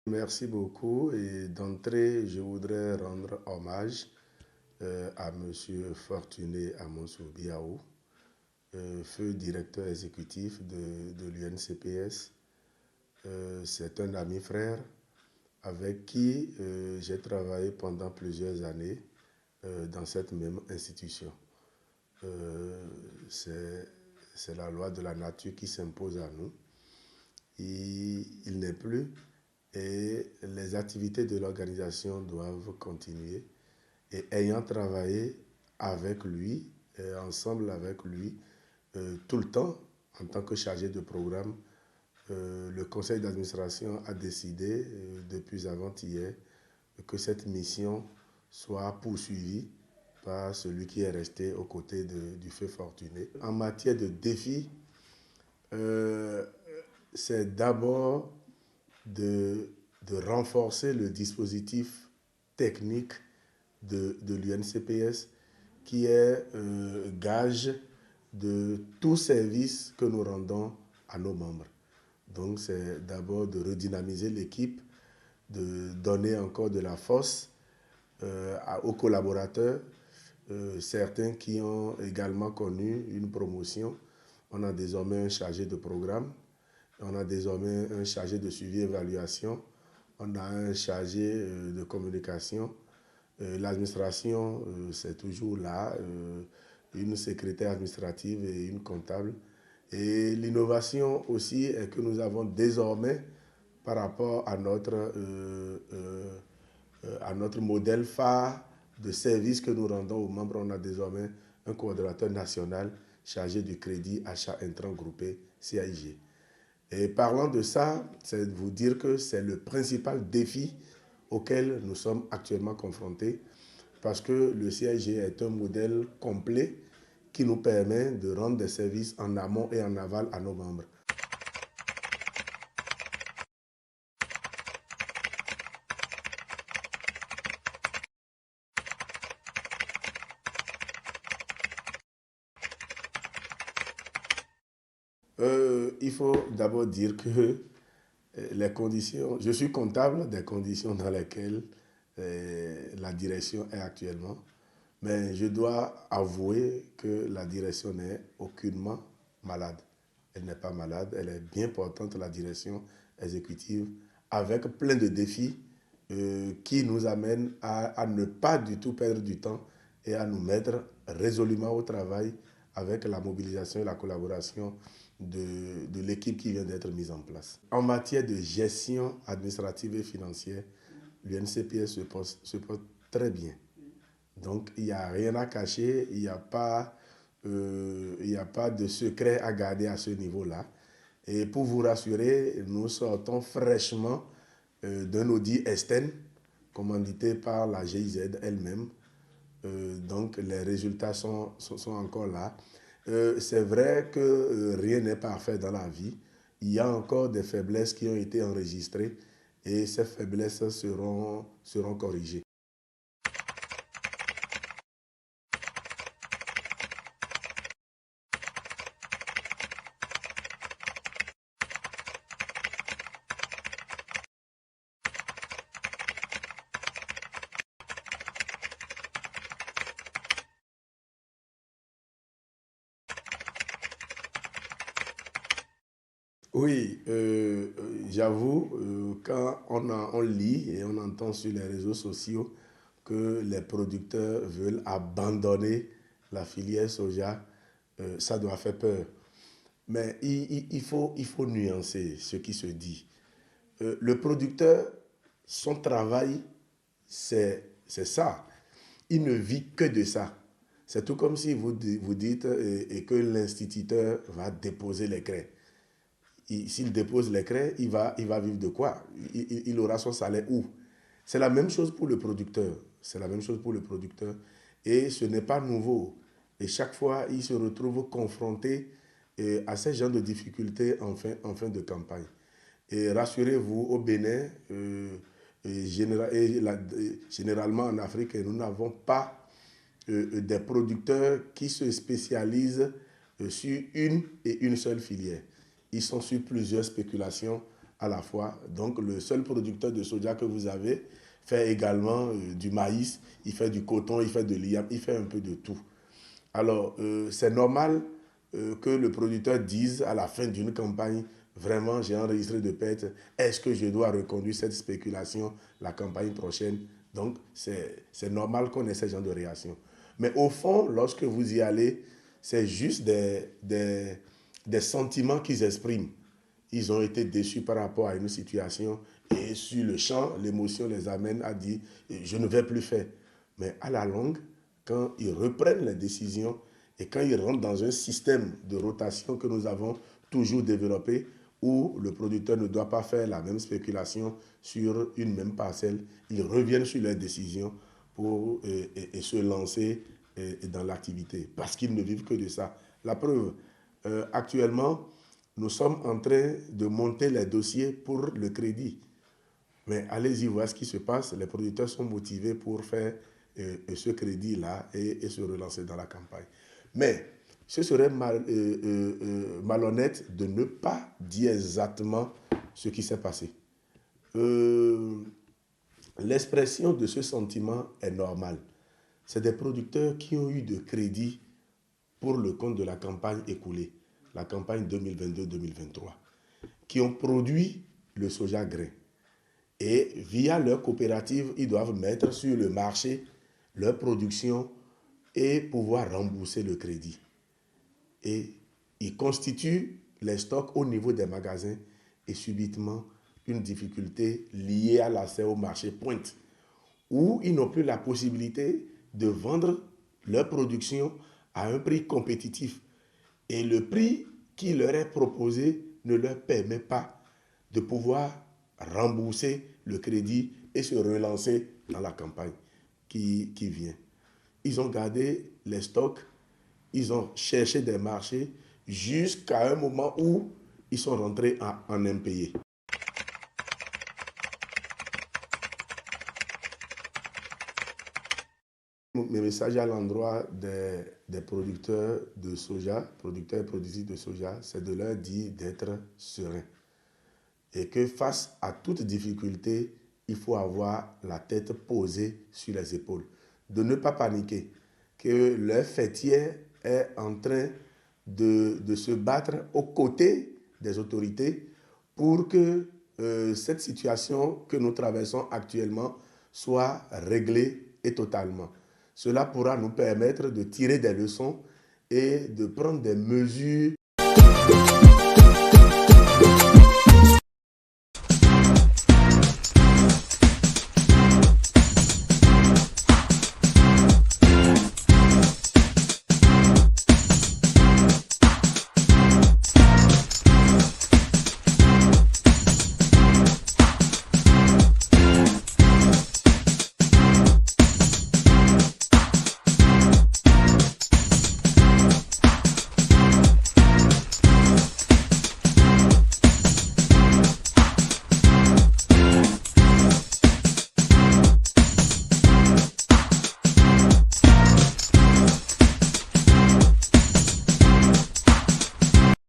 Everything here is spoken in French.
Merci beaucoup et d'entrée, je voudrais rendre hommage à Monsieur Fortuné Amosso Biao, feu directeur exécutif de l'UNCPS. C'est un ami frère avec qui j'ai travaillé pendant plusieurs années dans cette même institution. Euh, c'est c'est la loi de la nature qui s'impose à nous. Il n'est plus et les activités de l'organisation doivent continuer. Et ayant travaillé avec lui, ensemble avec lui, tout le temps, en tant que chargé de programme, le conseil d'administration a décidé, depuis avant-hier, que cette mission soit poursuivie par celui qui est resté aux côtés du feu fortuné. En matière de défis, euh, c'est d'abord de, de renforcer le dispositif technique de l'UNCPS qui est gage de tout service que nous rendons à nos membres. Donc c'est d'abord de redynamiser l'équipe, de donner encore de la force aux collaborateurs, certains qui ont également connu une promotion. On a désormais un chargé de programme, on a désormais un chargé de suivi et évaluation, on a un chargé de communication. L'administration, c'est toujours là, une secrétaire administrative et une comptable. Et l'innovation aussi est que nous avons désormais, par rapport à notre modèle phare de service que nous rendons aux membres, on a désormais un coordonnateur national chargé du crédit achat intrant groupé, CAIG. Et parlant de ça, c'est de vous dire que c'est le principal défi auquel nous sommes actuellement confrontés parce que le CIG est un modèle complet qui nous permet de rendre des services en amont et en aval à nos membres. Il faut d'abord dire que les conditions, je suis comptable des conditions dans lesquelles la direction est actuellement, mais je dois avouer que la direction n'est aucunement malade. Elle n'est pas malade, elle est bien portante, la direction exécutive, avec plein de défis qui nous amènent à ne pas du tout perdre du temps et à nous mettre résolument au travail avec la mobilisation et la collaboration de l'équipe qui vient d'être mise en place. En matière de gestion administrative et financière, l'UNCPS se porte très bien. Donc, il n'y a rien à cacher, il n'y a pas de secret à garder à ce niveau-là. Et pour vous rassurer, nous sortons fraîchement d'un audit externe commandité par la GIZ elle-même. Donc, les résultats sont encore là. C'est vrai que rien n'est parfait dans la vie. Il y a encore des faiblesses qui ont été enregistrées et ces faiblesses seront corrigées. Oui, j'avoue, quand on lit et on entend sur les réseaux sociaux que les producteurs veulent abandonner la filière soja, ça doit faire peur. Mais il faut nuancer ce qui se dit. Le producteur, son travail, c'est ça. Il ne vit que de ça. C'est tout comme si vous dites et que l'instituteur va déposer les craies. S'il dépose les craies, il va vivre de quoi? Il aura son salaire où? C'est la même chose pour le producteur. C'est la même chose pour le producteur. Et ce n'est pas nouveau. Et chaque fois, il se retrouve confronté à ce genre de difficultés en fin de campagne. Et rassurez-vous, au Bénin, généralement en Afrique, nous n'avons pas des producteurs qui se spécialisent sur une et une seule filière. Ils sont sur plusieurs spéculations à la fois. Donc le seul producteur de soja que vous avez fait également du maïs, il fait du coton, il fait de l'iam, il fait un peu de tout. Alors c'est normal que le producteur dise à la fin d'une campagne, vraiment j'ai enregistré de pertes, est-ce que je dois reconduire cette spéculation la campagne prochaine? Donc c'est normal qu'on ait ce genre de réaction. Mais au fond, lorsque vous y allez, c'est juste des sentiments qu'ils expriment. Ils ont été déçus par rapport à une situation et sur le champ, l'émotion les amène à dire je ne vais plus faire. Mais à la longue, quand ils reprennent les décisions et quand ils rentrent dans un système de rotation que nous avons toujours développé, où le producteur ne doit pas faire la même spéculation sur une même parcelle, ils reviennent sur leurs décisions pour et se lancer dans l'activité, parce qu'ils ne vivent que de ça. La preuve, actuellement, nous sommes en train de monter les dossiers pour le crédit. Mais allez-y voir ce qui se passe. Les producteurs sont motivés pour faire ce crédit-là et se relancer dans la campagne. Mais ce serait malhonnête de ne pas dire exactement ce qui s'est passé. L'expression de ce sentiment est normale. C'est des producteurs qui ont eu de crédit pour le compte de la campagne écoulée, la campagne 2022-2023, qui ont produit le soja grain. Et via leur coopérative, ils doivent mettre sur le marché leur production et pouvoir rembourser le crédit. Et ils constituent les stocks au niveau des magasins et subitement, une difficulté liée à l'accès au marché pointe, où ils n'ont plus la possibilité de vendre leur production à un prix compétitif. Et le prix qui leur est proposé ne leur permet pas de pouvoir rembourser le crédit et se relancer dans la campagne qui vient. Ils ont gardé les stocks, ils ont cherché des marchés jusqu'à un moment où ils sont rentrés en impayé. Mes messages à l'endroit des producteurs de soja, producteurs et productrices de soja, c'est de leur dire d'être sereins. Et que face à toute difficulté, il faut avoir la tête posée sur les épaules. De ne pas paniquer. Que leur fêtière est en train de se battre aux côtés des autorités pour que cette situation que nous traversons actuellement soit réglée et totalement. Cela pourra nous permettre de tirer des leçons et de prendre des mesures